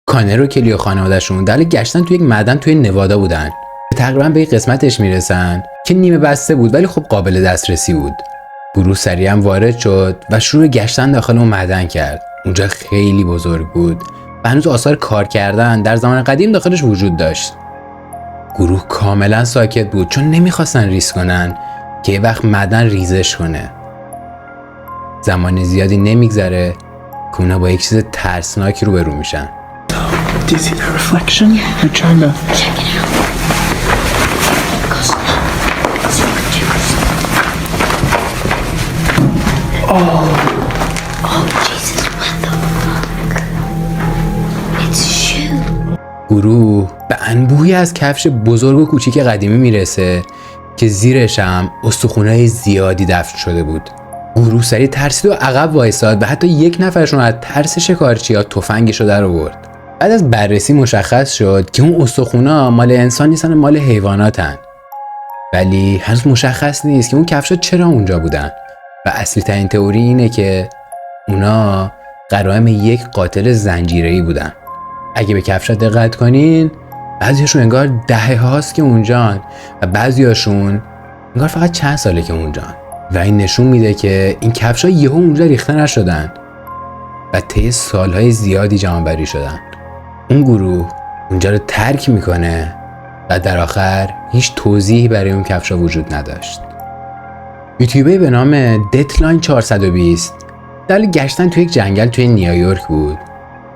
کانر و کلی و خانواده‌شون در حال گشتن توی یک معدن توی نوادا بودن. تقریبا به قسمتش میرسن که نیمه بسته بود ولی خب قابل دسترسی بود. گروه سریعا وارد شد و شروع گشتن داخل اون معدن کرد. اونجا خیلی بزرگ بود و هنوز آثار کار کردن در زمان قدیم داخلش وجود داشت. گروه کاملا ساکت بود چون نمیخواستن ریسک کنن که یه وقت معدن ریزش کنه. زمان زیادی نمیگذره که اونا با یک چیز ترسناکی روبرو میشن. Do you see that reflection? They're trying to check it out. Oh, Jesus, what the fuck? It's a shoe. گروه به انبوهی از کفش بزرگ و کوچیک قدیمی میرسه که زیرش هم استخونهای زیادی دفن شده بود. گروه سریع ترسید و عقب وایساد و حتی یک نفرشون از ترس شکارچی‌ها تفنگشو در آورد. بعد از بررسی مشخص شد که اون استخونا مال انسان نیستن، مال حیواناتن. ولی هنوز مشخص نیست که اون کفشا چرا اونجا بودن و اصلی ترین تئوری اینه که اونا غرائم یک قاتل زنجیره‌ای بودن. اگه به کفشا دقت کنین بعضیاشون انگار دهه هاست که اونجان و بعضیاشون انگار فقط چند ساله که اونجان و این نشون میده که این کفشا یهو اونجا ریخته نشدن و طی سالهای زیادی جمع‌آوری شدن. اون گروه اونجا رو ترک میکنه و در آخر هیچ توضیحی برای اون کفشا وجود نداشت. یوتیوبری به نام دتلاین 420 در گشتن توی یک جنگل توی نیویورک بود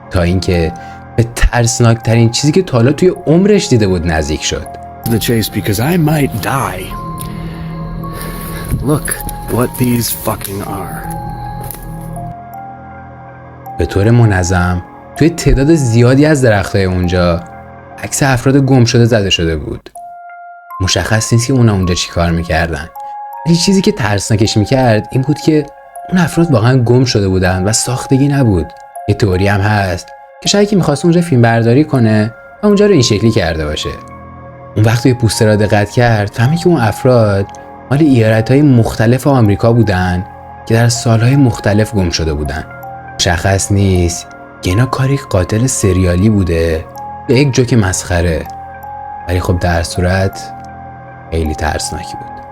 تا اینکه به ترسناک ترین چیزی که تا حالا توی عمرش دیده بود نزدیک شد. The chase because I might die. Look what these fucking are. به طور منظم توی تعداد زیادی از درختای اونجا عکس افراد گم شده زده شده بود. مشخص نیست که اونا اونجا چی کار میکردن، ولی چیزی که ترسناکش میکرد این بود که اون افراد واقعا گم شده بودن و ساختگی نبود. یه تئوری هم هست که شاید که میخواست اونجا فیلم برداری کنه و اونجا رو این شکلی کرده باشه. اون وقت توی پوستر را دقت کرد فهمید که اون افراد مال ایالت‌های مختلف آمریکا بودن که در سالهای مختلف گم شده بودن. مشخص نیست که اینا کاری قاتل سریالی بوده یا یک جوک مسخره، ولی خب در صورت خیلی ترسناکی بود.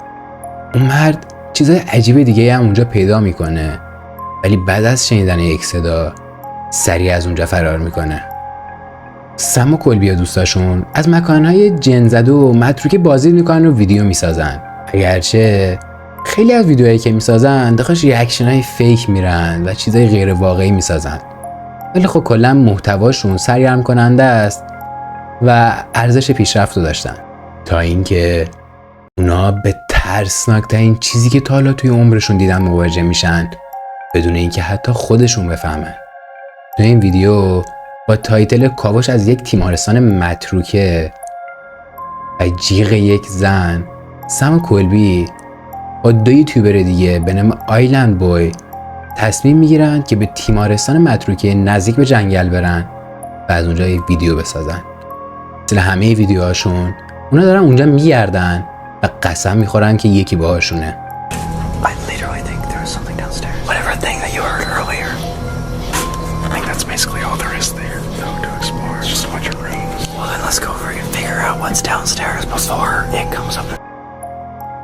اون مرد چیزای عجیب دیگه هم اونجا پیدا میکنه ولی بعد از شنیدن یک صدا سریع از اونجا فرار میکنه. سم و کلبی و دوستاشون از مکانهای جن زده و متروکه بازدید میکنن و ویدیو میسازن، اگرچه خیلی از ویدیوهایی که میسازن داخلش ریاکشنای فیک میرن و چیزای غیر واقعی میسازن، ولی خب کلا محتواشون سرگرم کننده است و ارزش پیشرفت رو داشتن تا اینکه اونا به ترسناکترین چیزی که تا حالا توی عمرشون دیدن مواجه میشن بدون اینکه حتی خودشون بفهمن. تو این ویدیو با تایتل کاوش از یک تیمارستان متروکه و جیغ یک زن، سم کلبی با دو یوتیوبر دیگه به نام آیلند بوی تصمیم میگیرن که به تیمارستان متروکه نزدیک به جنگل برن و از اونجا یک ویدیو بسازن. مثل همه ویدیوهاشون اونا دارن اونجا میگردن و قسم میخورن که یکی باهاشونه. I literally think there was something downstairs. Whatever thing that you heard earlier. I think that's basically all there is there. No to explore. It's just a bunch of rooms. Well then let's go over and figure out what's downstairs before it comes up.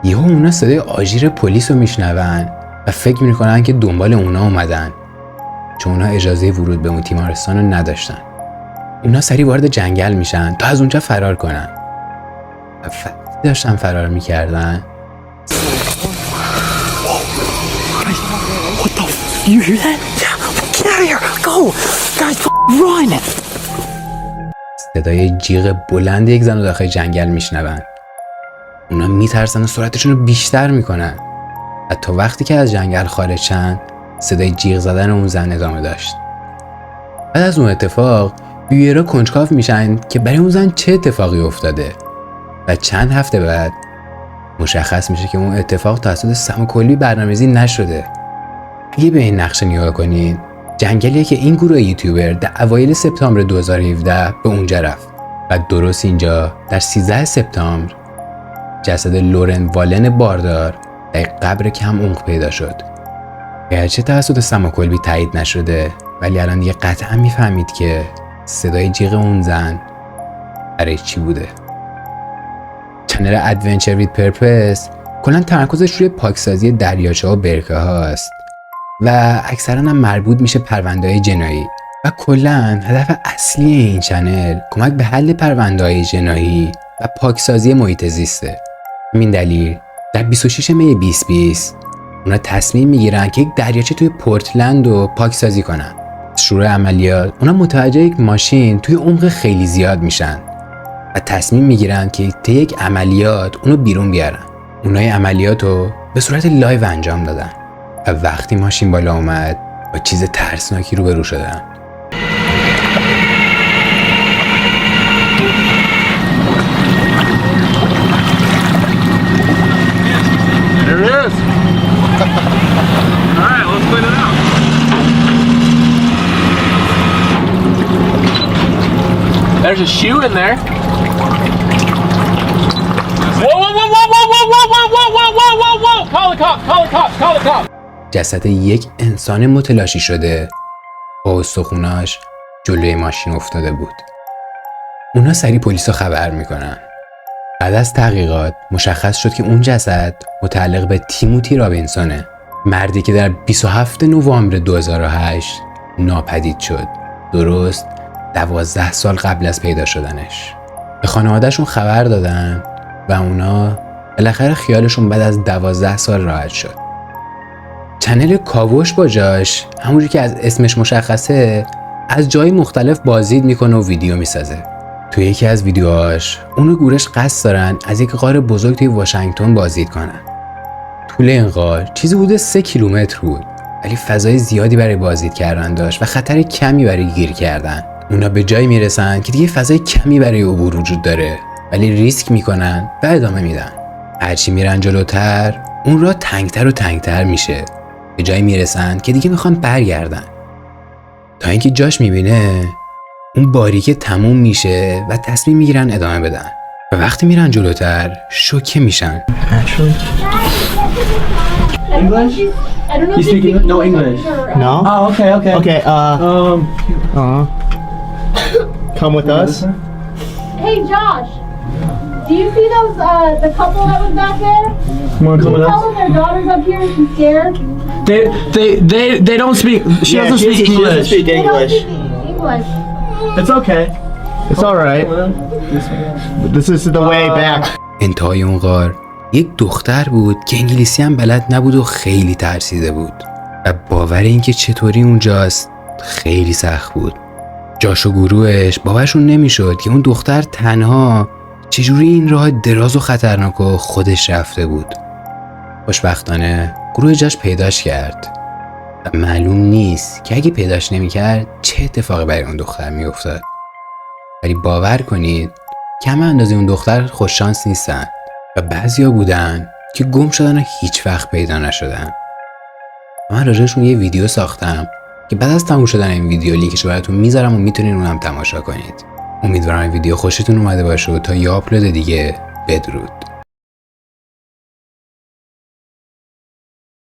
یهو اونا صدای آژیر پلیس رو میشنون و فکر میکنن که دنبال اونا اومدن چون اونا اجازه ورود به اون تیمارستان رو نداشتن. اونا سریع وارد جنگل میشن تا از اونجا فرار کنن و داشتن فرار میکردن. What the f***? You hear that? Yeah, get out of here. Go. Guys, run. صدای جیغ بلند یک زن رو داخل جنگل میشنون. اونا میترسن و سرعتشون رو بیشتر میکنن و تا وقتی که از جنگل خارج شن صدای جیغ زدن اون زن ادامه داشت. بعد از اون اتفاق ویورا کنجکاو میشن که برای اون زن چه اتفاقی افتاده و چند هفته بعد مشخص میشه که اون اتفاق توسط سم کلبی برنامه‌ریزی نشده. اگه به این نقشه نگاه کنین جنگلیه که این گروه یوتیوبر در اوایل سپتامبر 2017 به اونجا رفت و درست اینجا در 13 سپتامبر جسد لورن والن باردار در قبر کم عمق پیدا شد. گرچه توسط سم کلبی تایید نشده ولی الان دیگه قطعا میفهمید که صدای جیغ اون زن برای چی بوده. چنل ادونچر ویت پرپس کلا تمرکزش روی پاکسازی دریاچه و برکه هاست و اکثرا هم مربوط میشه پرونده‌های جنایی و کلا هدف اصلی این چنل کمک به حل پرونده‌های جنایی و پاکسازی محیط زیسته. همین دلیل در 26 می 2020 اونا تصمیم میگیرن که یک دریاچه توی پورتلند رو پاکسازی کنن. شروع عملیات اونا متوجه یک ماشین توی عمق خیلی زیاد میشن و تصمیم میگیرن که طی یک عملیات اونو بیرون بیارن. اونای عملیات رو به صورت لایو انجام دادن و وقتی ماشین بالا اومد با چیز ترسناکی روبرو شدن. There it is. All right, let's clean it out. There's a shoe in there. Whoa, whoa, whoa, whoa, whoa, whoa, whoa, whoa, whoa, whoa, whoa, whoa! Call the cops! Call the cops! Call the cops! جسد یک انسان متلاشی شده با استخوناش جلوی ماشین افتاده بود. اونا سریع پلیس رو خبر میکنن. بعد از تحقیقات مشخص شد که اون جسد متعلق به تیموتی رابینسونه، مردی که در 27 نوامبر 2008 ناپدید شد، درست 12 سال قبل از پیدا شدنش. به خانوادهشون خبر دادن و اونا بالاخره خیالشون بعد از 12 سال راحت شد. چنل کاوش با جاش، همونجوری که از اسمش مشخصه، از جای مختلف بازدید میکنه و ویدیو میسازه. توی یکی از ویدیوهاش اون و گورش قصد دارن از یک غار بزرگ توی واشنگتن بازدید کنن. طول این غار چیزی حدود 3 کیلومتر بود، ولی فضای زیادی برای بازدید کردن داشت و خطر کمی برای گیر کردن. اونا به جایی میرسن که دیگه فضای کمی برای عبور وجود داره، ولی ریسک میکنن و ادامه میدن. هرچی میرن جلوتر اون راه تنگتر و تنگتر میشه. به جایی میرسن که دیگه میخوان برگردن، تا اینکه جاش میبینه اون باریکه تموم میشه و تصمیم میگیرن ادامه بدن. و وقتی میرن جلوتر شوکه میشن. English? I don't know You speak English? No English. No? Oh, okay, okay. Okay, come with us. Hey Josh, do you see those the couple that was back there? You wanna Can come you with tell us? them their daughter's up here and she's scared? They don't speak. She doesn't speak She doesn't English. speak They don't English. speak English. It's okay. It's all right. This is the way back. انتهای اون غار یک دختر بود که انگلیسی هم بلد نبود و خیلی ترسیده بود و باور این که چطوری اونجاست خیلی سخت بود. جاش و گروهش باورشون نمیشد که اون دختر تنها چجوری این راه دراز و خطرناک و خودش رفته بود. خوشبختانه گروه جاش پیداش کرد و معلوم نیست که اگه پیداش نمیکرد چه اتفاقی برای اون دختر میافتاد. ولی باور کنید کم اندازه اون دختر خوششانس نیستن و بعضیا بودن که گم شدن و هیچ وقت پیدا نشدن. من راجعشون یه ویدیو ساختم که بعد از تموم شدن این ویدیو لینکش رو براتون میذارم و میتونین اونم تماشا کنید. امیدوارم این ویدیو خوشتون اومده باشه و تا یه آپلود دیگه بدرود.